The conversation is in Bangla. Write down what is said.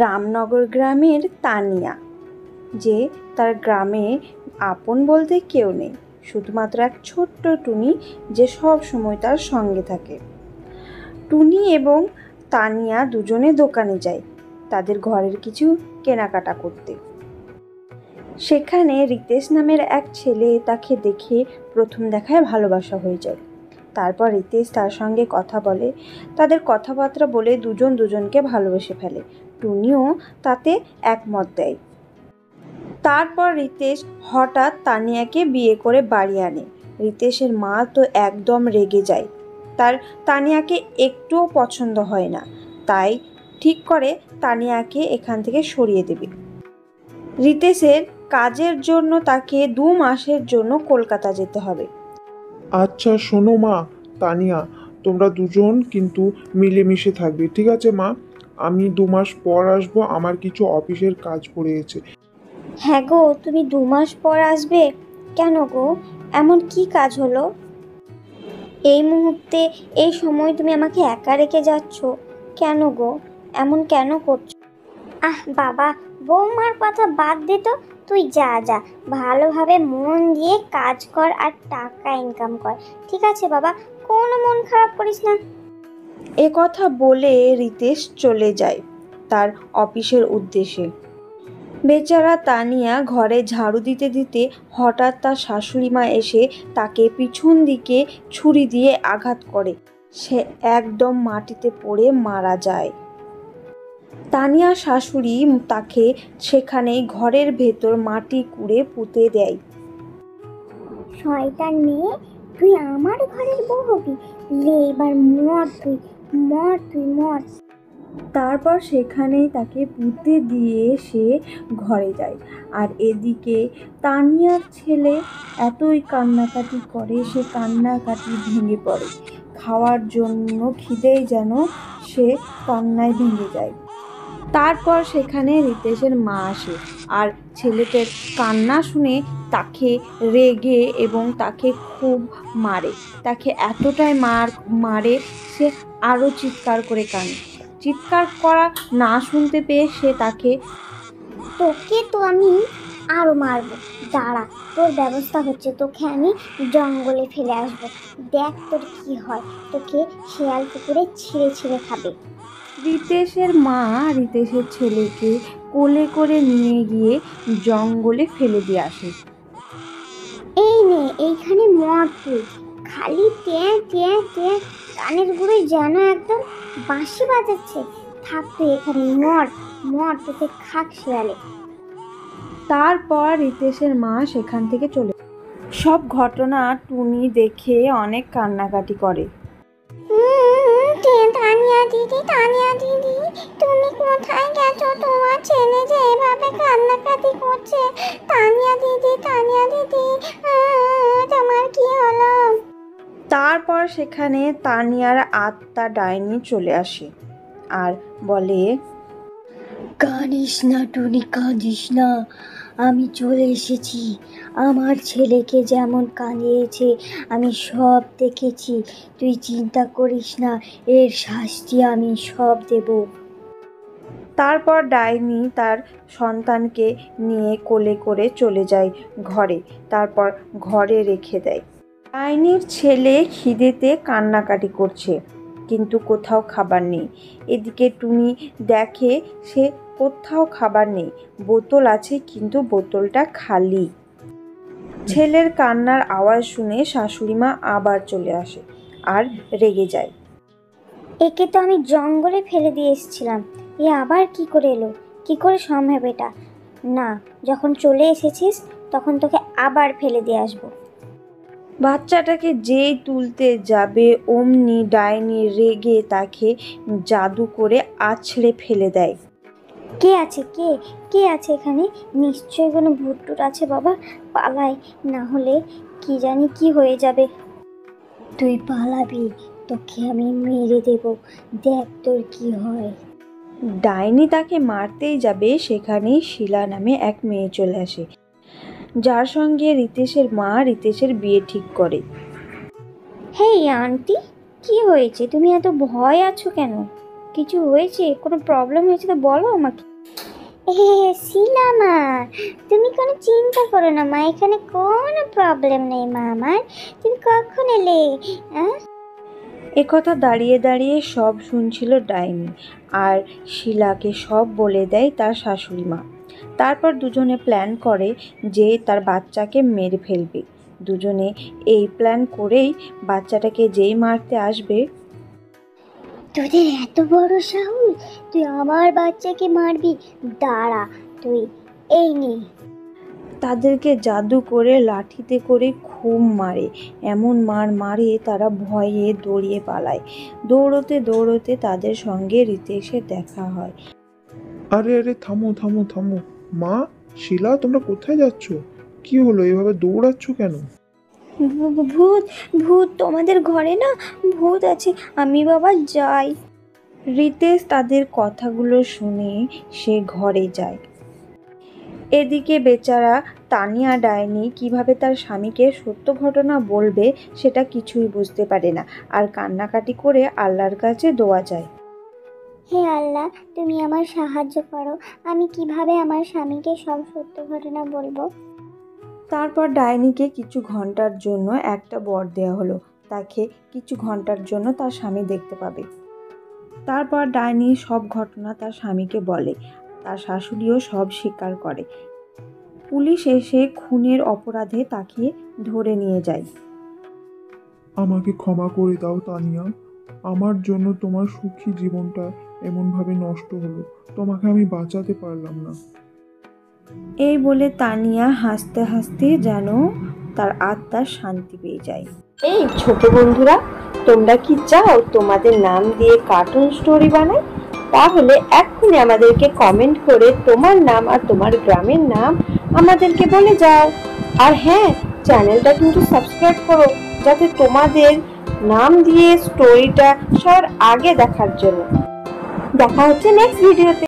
রামনগর গ্রামের তানিয়া, যে তার গ্রামে আপন বলতে কেউ নেই, শুধুমাত্র এক ছোট্ট টুনি যে সব সময় তার সঙ্গে থাকে। টুনি এবং তানিয়া দুজনে দোকানে যায় তাদের ঘরের কিছু কেনাকাটা করতে। সেখানে রিতেশ নামের এক ছেলে তাকে দেখে প্রথম দেখায় ভালোবাসা হয়ে যায়। তারপর রিতেশ তার সঙ্গে কথা বলে, তাদের কথাবার্তা বলে দুজন দুজনকে ভালোবেসে ফেলে। টুনিও তাতে একমত দেয়। তারপর রিতেশ হঠাৎ তানিয়াকে বিয়ে করে বাড়ি আনে। রিতেশের মা তো একদম রেগে যায়, তার তানিয়াকে একটুও পছন্দ হয় না, তাই ঠিক করে তানিয়াকে এখান থেকে সরিয়ে দেবে। রিতেশের কাজের জন্য তাকে 2 মাসের জন্য কলকাতা যেতে হবে। আচ্ছা শোনো মা, তানিয়া, তোমরা দুজন কিন্তু মিলেমিশে থাকবে, ঠিক আছে মা? আমি 2 মাস পর আসবো, আমার কিছু অফিসের কাজ পড়ে গেছে। হ্যাঁ গো, তুমি 2 মাস পর আসবে? কেন গো, এমন কি কাজ হলো? এই মুহূর্তে এই সময় তুমি আমাকে একা রেখে যাচ্ছ কেন গো? এমন কেন করছো? বাবা, বৌমার কথা বাদ দে তো, তুই যা যা, ভালোভাবে মন দিয়ে কাজ কর আর টাকা ইনকাম কর, ঠিক আছে বাবা? কোনো মন খারাপ করিস না। এ কথা বলে রিতেশ চলে যায় তার অফিসের উদ্দেশ্যে। বেচারা তানিয়া ঘরে ঝাড়ু দিতে দিতে হঠাৎ তার শাশুড়ি মা এসে তাকে পিছন দিকে ছুরি দিয়ে আঘাত করে। সে একদম মাটিতে পড়ে মারা যায়। তানিয়ার শাশুড়ি তাকে সেখানেই ঘরের ভেতর মাটি কুড়ে পুঁতে দেয়। শয়তান মেয়ে, তুই আমার ঘরের বউ হবি? লে, এবার মর, তুই মর, তুই মর। তারপর সেখানেই তাকে পুঁতে দিয়ে সে ঘরে যায়। আর এদিকে তানিয়ার ছেলে এতই কান্নাকাটি করে, সে কান্নাকাটি ভেঙে পড়ে। খাওয়ার জন্য খিদেই যেন সে কান্নায় ভেঙে যায়। তারপর সেখানে রিতেশের মা আসে আর ছেলেটার কান্না শুনে তাকে রেগে এবং তাকে খুব মারে। তাকে এতটাই মারে সে আরও চিৎকার করে কাঁদে। চিৎকার করা না শুনতে পেয়ে সে তাকে, তোকে তো আমি আরো মারবো, দাঁড়া, তোর ব্যবস্থা হচ্ছে, তোকে আমি জঙ্গলে ফেলে আসবো, দেখ তোর কি হয়, তোকে শিয়াল পুকুরে ছিঁড়ে ছিঁড়ে খাবে। রিতেশের মা রিতেশের ছেলেকে কোলে করে নিয়ে গিয়ে জঙ্গলে ফেলে দিয়ে আসে। এই নে, এইখানে মর তুই, খালি ট্যাঁ ট্যাঁ ট্যাঁ, কানের গুঁড়োয় যেন একদম বাঁশি বাজাচ্ছে। থাক তুই এখানে, মর মর, তোকে খাক শিয়ালে। তারপর রিতেশের মা সেখান থেকে চলে। সব ঘটনা টুনি দেখে অনেক কান্নাকাটি করে। তানিয়া দিদি, তানিয়া দিদি, তুমি কোথায় গেছো? তোমার ছেলে যে এভাবে কান্নাকাটি করছে। তানিয়া দিদি, তানিয়া দিদি, তোমার কি হলো? তারপর সেখানে তানিয়ার আত্মা ডাইনি চলে আসে আর বলে, কাঁদিস না টুনি, কাঁদিস না, আমি চলে এসেছি। আমার ছেলেকে যেমন কাঁদিয়েছে আমি সব দেখেছি, তুই চিন্তা করিস না, এর শাস্তি আমি সব দেব। তারপর ডাইনি তার সন্তানকে নিয়ে কোলে করে চলে যায় ঘরে, তারপর ঘরে রেখে দেয়। ডাইনির ছেলে খিদেতে কান্নাকাটি করছে, কিন্তু কোথাও খাবার নেই। এদিকে টুনি দেখে সে কোথাও খাবার নেই, বোতল আছে কিন্তু বোতলটা খালি। ছেলের কান্নার আওয়াজ শুনে শাশুড়িমা আবার চলে আসে আর রেগে যায়। একে তো আমি জঙ্গলে ফেলে দিয়ে এসেছিলাম, এ আবার কি করে এলো? কি করে সম্ভব এটা? না, যখন চলে এসেছিস তখন তোকে আবার ফেলে দিয়ে আসবো। বাচ্চাটাকে যেই তুলতে যাবে অমনি ডাইনি রেগে তাকে জাদু করে আছড়ে ফেলে দেয়। কে আছে? কে কে আছে এখানে? নিশ্চয়ই কোনো ভূত আছে বাবা, পালাই, না হলে কি জানি কি হয়ে যাবে। তুই পালাবি, তোকে আমি মেরে দেব, দেখ তোর কি হয়। ডাইনি তাকে মারতেই যাবে, সেখানেই শিলা নামে এক মেয়ে চলে আসে, যার সঙ্গে রিতেশের মা রিতেশের বিয়ে ঠিক করে। হেই আন্টি, কি হয়েছে? তুমি এত ভয় আছো কেন? কিছু হয়েছে? কোনো প্রবলেম হয়েছে তো বলো আমাকে। শিলা মা, তুমি কোনো চিন্তা করো না মা, এখানে কোনো প্রবলেম নেই মা আমার। তুমি কখন এলে? একথা দাঁড়িয়ে দাঁড়িয়ে সব শুনছিল ডাইনি, আর শিলাকে সব বলে দেয় তার শাশুড়ি মা। তারপর দুজনে প্ল্যান করে যে তার বাচ্চাকে মেরে ফেলবে। দুজনে এই প্ল্যান করেই বাচ্চাটাকে যেই মারতে আসবে, তোদের এত বড় সাহস, তুই আমার বাচ্চাকে মারবি? দাঁড়া তুই, এই নে। তাদেরকে জাদু করে লাঠিতে করে খুব মারে। এমন মারে তারা ভয়ে দৌড়িয়ে পালায়। দৌড়তে দৌড়তে তাদের সঙ্গে রিতেশের দেখা হয়। আরে আরে, থামো থামো থামো। মা, শিলা, তোমরা কোথায় যাচ্ছ? কি হলো, এভাবে দৌড়াচ্ছ কেন? ভূত, ভূত তোমাদের ঘরে না ভূত আছে, আমি বাবা যাই। রিতেশ তাদের কথাগুলো শুনে সে ঘরে যায়। এদিকে বেচারা তানিয়া ডাইনি কিভাবে তার স্বামীকে সত্য ঘটনা বলবে সেটা কিছুই বুঝতে পারে না, আর কান্নাকাটি করে আল্লাহর কাছে দোয়া চায়। হে আল্লাহ, তুমি আমার সাহায্য করো, আমি কিভাবে আমার স্বামীকে সব সত্য ঘটনা বলবো? তারপর ডাইনিকে কিছু ঘন্টার জন্য একটা বর দেওয়া হলো, তাকে কিছু ঘন্টার জন্য তার স্বামী দেখতে পাবে। তারপর ডাইনি সব ঘটনা তার স্বামীকে বলে, তার শাশুড়িও সব স্বীকার করে। পুলিশ এসে খুনের অপরাধে তাকে ধরে নিয়ে যায়। আমাকে ক্ষমা করে দাও তানিয়া, আমার জন্য তোমার সুখী জীবনটা এমনভাবে নষ্ট হলো। তোমাকে আমি বাঁচাতে পারলাম না। এই বলে তানিয়া হাসতে হাসতে যেন তার আত্মার শান্তি পেয়ে যায়। এই ছোট বন্ধুরা, তোমরা কি চাও তোমাদের নাম দিয়ে কার্টুন স্টোরি বানাই? তাহলে এক্ষুনি আমাদেরকে কমেন্ট করে তোমার নাম আর তোমার গ্রামের নাম আমাদেরকে বলে যাও। আর হ্যাঁ, চ্যানেলটা কিন্তু সাবস্ক্রাইব করো, যাতে তোমাদের নাম দিয়ে স্টোরিটা সবার আগে দেখার জন্য। দেখা হচ্ছে নেক্সট ভিডিওতে।